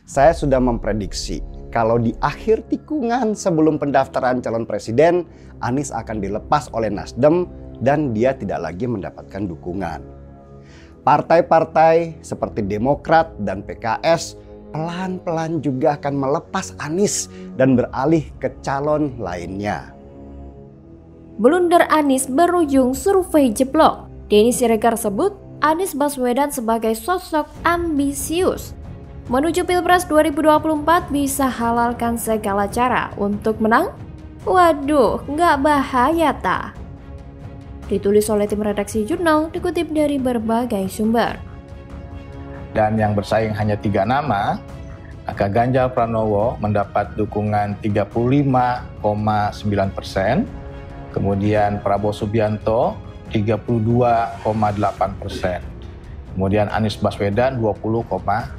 Saya sudah memprediksi kalau di akhir tikungan sebelum pendaftaran calon presiden, Anies akan dilepas oleh Nasdem dan dia tidak lagi mendapatkan dukungan. Partai-partai seperti Demokrat dan PKS pelan-pelan juga akan melepas Anies dan beralih ke calon lainnya. Blunder Anies berujung survei jeblok. Denny Siregar sebut Anies Baswedan sebagai sosok ambisius. Menuju Pilpres 2024 bisa halalkan segala cara untuk menang? Waduh, nggak bahaya tak? Ditulis oleh tim redaksi jurnal, dikutip dari berbagai sumber. Dan yang bersaing hanya 3 nama, maka Ganjar Pranowo mendapat dukungan 35,9%, kemudian Prabowo Subianto 32,8%. Kemudian Anies Baswedan 20,1%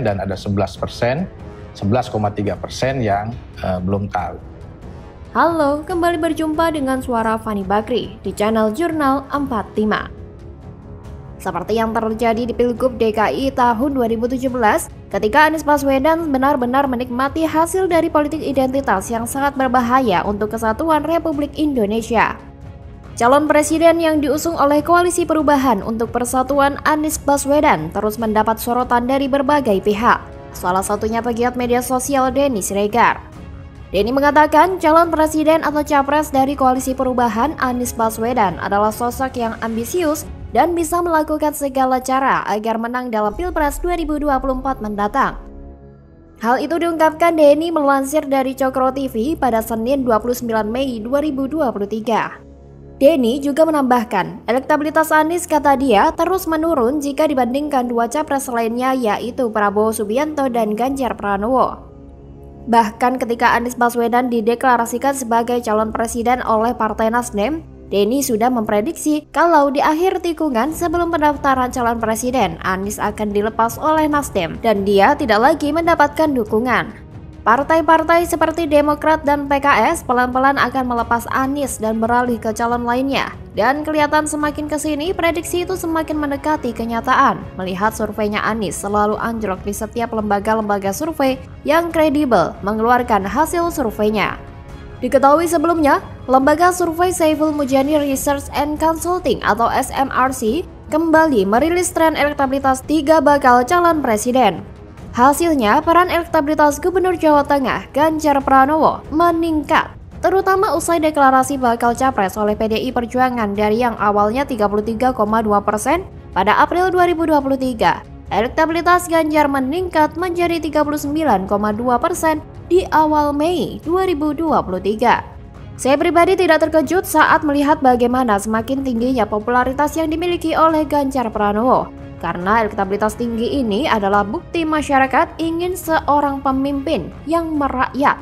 dan ada 11%, 11,3% yang belum tahu. Halo, kembali berjumpa dengan suara Fani Bakri di channel Jurnal 45. Seperti yang terjadi di Pilgub DKI tahun 2017, ketika Anies Baswedan benar-benar menikmati hasil dari politik identitas yang sangat berbahaya untuk kesatuan Republik Indonesia. Calon presiden yang diusung oleh Koalisi Perubahan untuk Persatuan Anies Baswedan terus mendapat sorotan dari berbagai pihak, salah satunya pegiat media sosial Denny Siregar. Denny mengatakan calon presiden atau capres dari Koalisi Perubahan Anies Baswedan adalah sosok yang ambisius dan bisa melakukan segala cara agar menang dalam Pilpres 2024 mendatang. Hal itu diungkapkan Denny melansir dari Cokro TV pada Senin 29 Mei 2023. Denny juga menambahkan, elektabilitas Anies kata dia terus menurun jika dibandingkan dua capres lainnya yaitu Prabowo Subianto dan Ganjar Pranowo. Bahkan ketika Anies Baswedan dideklarasikan sebagai calon presiden oleh Partai Nasdem, Denny sudah memprediksi kalau di akhir tikungan sebelum pendaftaran calon presiden, Anies akan dilepas oleh Nasdem dan dia tidak lagi mendapatkan dukungan. Partai-partai seperti Demokrat dan PKS pelan-pelan akan melepas Anies dan beralih ke calon lainnya. Dan kelihatan semakin kesini prediksi itu semakin mendekati kenyataan. Melihat surveinya Anies selalu anjlok di setiap lembaga-lembaga survei yang kredibel mengeluarkan hasil surveinya. Diketahui sebelumnya, lembaga survei Saiful Mujani Research and Consulting atau SMRC kembali merilis tren elektabilitas 3 bakal calon presiden. Hasilnya, peran elektabilitas Gubernur Jawa Tengah Ganjar Pranowo meningkat, terutama usai deklarasi bakal capres oleh PDI Perjuangan dari yang awalnya 33,2% pada April 2023. Elektabilitas Ganjar meningkat menjadi 39,2% di awal Mei 2023. Saya pribadi tidak terkejut saat melihat bagaimana semakin tingginya popularitas yang dimiliki oleh Ganjar Pranowo. Karena elektabilitas tinggi ini adalah bukti masyarakat ingin seorang pemimpin yang merakyat.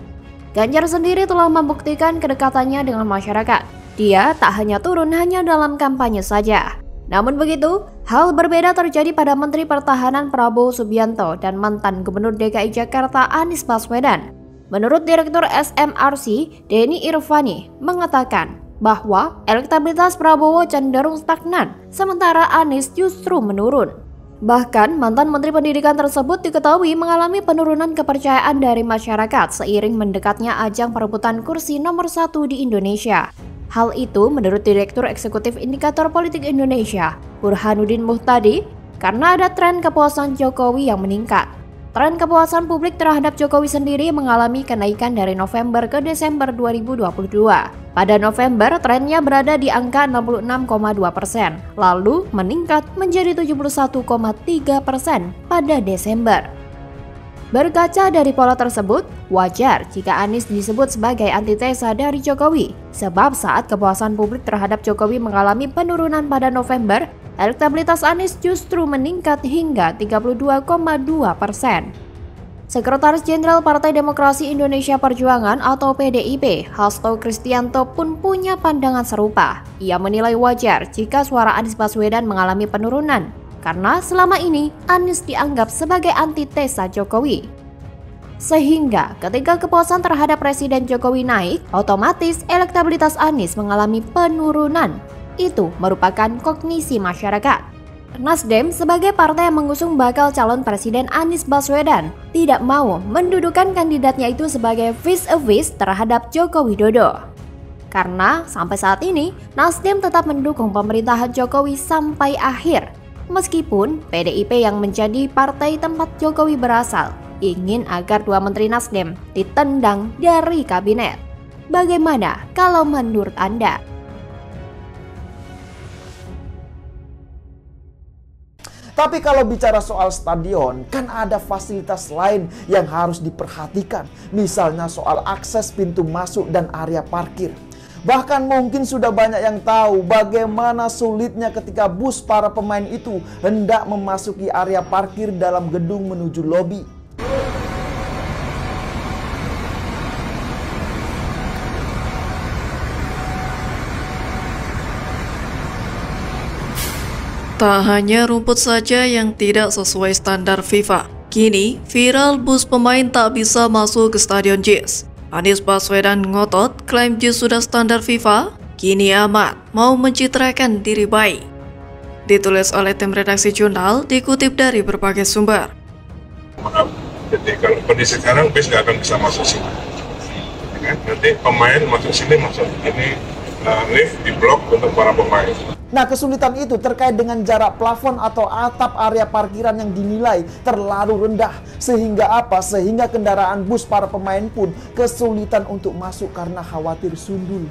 Ganjar sendiri telah membuktikan kedekatannya dengan masyarakat. Dia tak hanya turun hanya dalam kampanye saja. Namun begitu, hal berbeda terjadi pada Menteri Pertahanan Prabowo Subianto dan mantan Gubernur DKI Jakarta Anies Baswedan. Menurut Direktur SMRC, Denny Irvani, mengatakan bahwa elektabilitas Prabowo cenderung stagnan, sementara Anies justru menurun. Bahkan, mantan Menteri Pendidikan tersebut diketahui mengalami penurunan kepercayaan dari masyarakat seiring mendekatnya ajang perebutan kursi nomor 1 di Indonesia. Hal itu menurut Direktur Eksekutif Indikator Politik Indonesia, Burhanuddin Muhtadi, karena ada tren kepuasan Jokowi yang meningkat. Tren kepuasan publik terhadap Jokowi sendiri mengalami kenaikan dari November ke Desember 2022. Pada November, trennya berada di angka 66,2%, lalu meningkat menjadi 71,3% pada Desember. Berkaca dari pola tersebut, wajar jika Anies disebut sebagai antitesa dari Jokowi, sebab saat kepuasan publik terhadap Jokowi mengalami penurunan pada November, elektabilitas Anies justru meningkat hingga 32,2%. Sekretaris Jenderal Partai Demokrasi Indonesia Perjuangan atau PDIP, Hasto Kristianto pun punya pandangan serupa. Ia menilai wajar jika suara Anies Baswedan mengalami penurunan, karena selama ini Anies dianggap sebagai antitesa Jokowi. Sehingga ketika kepuasan terhadap Presiden Jokowi naik, otomatis elektabilitas Anies mengalami penurunan. Itu merupakan kognisi masyarakat. Nasdem sebagai partai yang mengusung bakal calon presiden Anies Baswedan tidak mau mendudukan kandidatnya itu sebagai vis-a-vis terhadap Joko Widodo. Karena sampai saat ini Nasdem tetap mendukung pemerintahan Jokowi sampai akhir. Meskipun PDIP yang menjadi partai tempat Jokowi berasal ingin agar dua menteri Nasdem ditendang dari kabinet. Bagaimana kalau menurut Anda? Tapi kalau bicara soal stadion, kan ada fasilitas lain yang harus diperhatikan. Misalnya soal akses pintu masuk dan area parkir. Bahkan mungkin sudah banyak yang tahu bagaimana sulitnya ketika bus para pemain itu hendak memasuki area parkir dalam gedung menuju lobi. Tak hanya rumput saja yang tidak sesuai standar FIFA. Kini, viral bus pemain tak bisa masuk ke Stadion JIS. Anies Baswedan ngotot klaim JIS sudah standar FIFA, kini amat mau mencitrakan diri baik. Ditulis oleh tim redaksi jurnal, dikutip dari berbagai sumber. Maaf, jadi kalau kondisi sekarang bis nggak akan bisa masuk sini. Nanti pemain masuk sini, masuk ini lift di blok untuk para pemain. Nah, kesulitan itu terkait dengan jarak plafon atau atap area parkiran yang dinilai terlalu rendah. Sehingga apa? Sehingga kendaraan bus para pemain pun kesulitan untuk masuk karena khawatir sundul.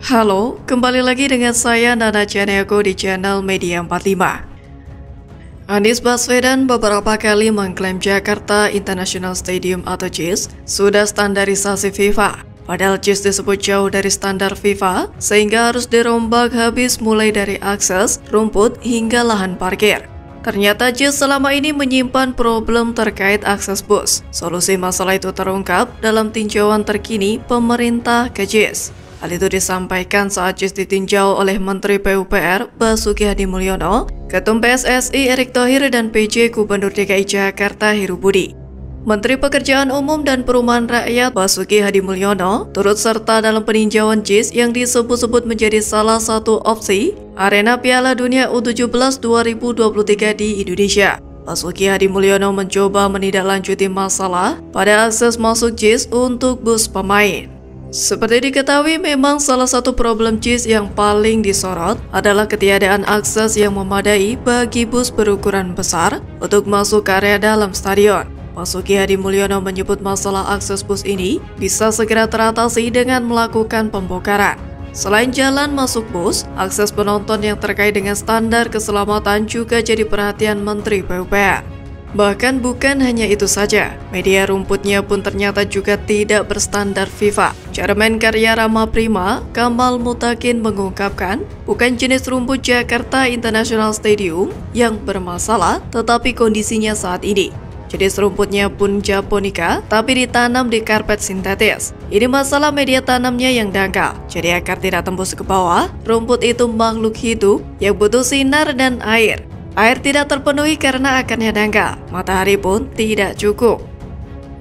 Halo, kembali lagi dengan saya Nana Chaniago di channel Media 45. Anies Baswedan beberapa kali mengklaim Jakarta International Stadium atau JIS sudah standarisasi FIFA. Padahal JIS disebut jauh dari standar FIFA, sehingga harus dirombak habis mulai dari akses, rumput, hingga lahan parkir. Ternyata JIS selama ini menyimpan problem terkait akses bus. Solusi masalah itu terungkap dalam tinjauan terkini pemerintah ke JIS. Hal itu disampaikan saat JIS ditinjau oleh Menteri PUPR Basuki Hadimulyono, Ketum PSSI Erick Thohir, dan PJ Gubernur DKI Jakarta Heru Budi. Menteri Pekerjaan Umum dan Perumahan Rakyat Basuki Hadimulyono turut serta dalam peninjauan JIS yang disebut-sebut menjadi salah satu opsi arena Piala Dunia U17 2023 di Indonesia. Basuki Hadimulyono mencoba menindaklanjuti masalah pada akses masuk JIS untuk bus pemain. Seperti diketahui, memang salah satu problem JIS yang paling disorot adalah ketiadaan akses yang memadai bagi bus berukuran besar untuk masuk ke area dalam stadion. Basuki Hadimulyono menyebut masalah akses bus ini bisa segera teratasi dengan melakukan pembongkaran. Selain jalan masuk bus, akses penonton yang terkait dengan standar keselamatan juga jadi perhatian Menteri PUPR. Bahkan bukan hanya itu saja, media rumputnya pun ternyata juga tidak berstandar FIFA. Chairman Karya Rama Prima, Kamal Mutakin mengungkapkan, bukan jenis rumput Jakarta International Stadium yang bermasalah, tetapi kondisinya saat ini. Jenis rumputnya pun Japonica, tapi ditanam di karpet sintetis. Ini masalah media tanamnya yang dangkal, jadi akar tidak tembus ke bawah. Rumput itu makhluk hidup yang butuh sinar dan air. Air tidak terpenuhi karena akarnya dangkal, matahari pun tidak cukup.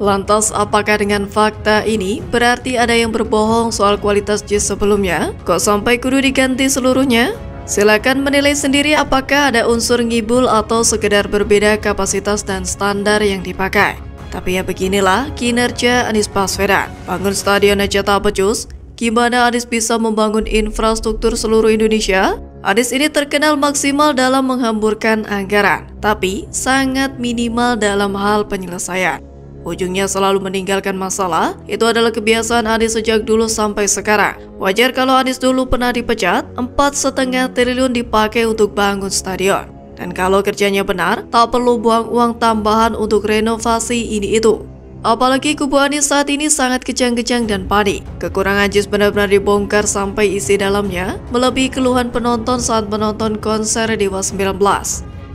Lantas apakah dengan fakta ini berarti ada yang berbohong soal kualitas JIS sebelumnya? Kok sampai kudu diganti seluruhnya? Silakan menilai sendiri apakah ada unsur ngibul atau sekedar berbeda kapasitas dan standar yang dipakai. Tapi ya beginilah kinerja Anies Baswedan. Bangun stadion aja tak becus, gimana Anies bisa membangun infrastruktur seluruh Indonesia? Anies ini terkenal maksimal dalam menghamburkan anggaran, tapi sangat minimal dalam hal penyelesaian. Ujungnya selalu meninggalkan masalah, itu adalah kebiasaan Anies sejak dulu sampai sekarang. Wajar kalau Anies dulu pernah dipecat, 4,5 triliun dipakai untuk bangun stadion. Dan kalau kerjanya benar, tak perlu buang uang tambahan untuk renovasi ini itu. Apalagi kubu Anies saat ini sangat kejang-kejang dan panik. Kekurangan JIS benar-benar dibongkar sampai isi dalamnya melebihi keluhan penonton saat menonton konser Dewa 19.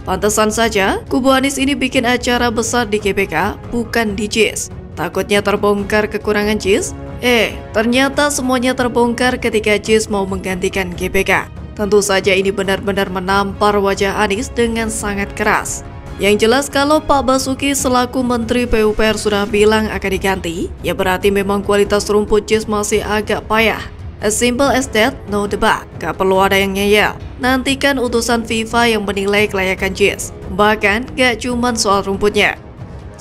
Pantesan saja, kubu Anies ini bikin acara besar di GBK, bukan di JIS. Takutnya terbongkar kekurangan JIS? Ternyata semuanya terbongkar ketika JIS mau menggantikan GBK. Tentu saja ini benar-benar menampar wajah Anies dengan sangat keras. Yang jelas kalau Pak Basuki selaku Menteri PUPR sudah bilang akan diganti, ya berarti memang kualitas rumput JIS masih agak payah. As simple as that, no debat. Gak perlu ada yang ngeyel. Nantikan utusan FIFA yang menilai kelayakan jis. Bahkan gak cuman soal rumputnya.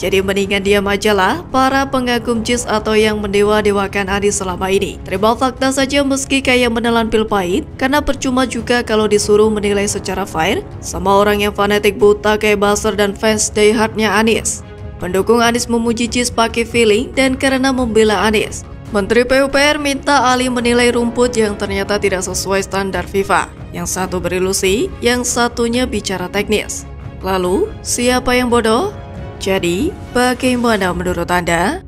Jadi mendingan diam aja lah para pengagum jis atau yang mendewa-dewakan Anies selama ini. Terima fakta saja meski kayak menelan pil pahit, karena percuma juga kalau disuruh menilai secara fair sama orang yang fanatik buta kayak buzzer dan fans diehardnya Anies. Pendukung Anies memuji jis pakai feeling dan karena membela Anies. Menteri PUPR minta Ali menilai rumput yang ternyata tidak sesuai standar FIFA. Yang satu berilusi, yang satunya bicara teknis. Lalu, siapa yang bodoh? Jadi, bagaimana menurut Anda?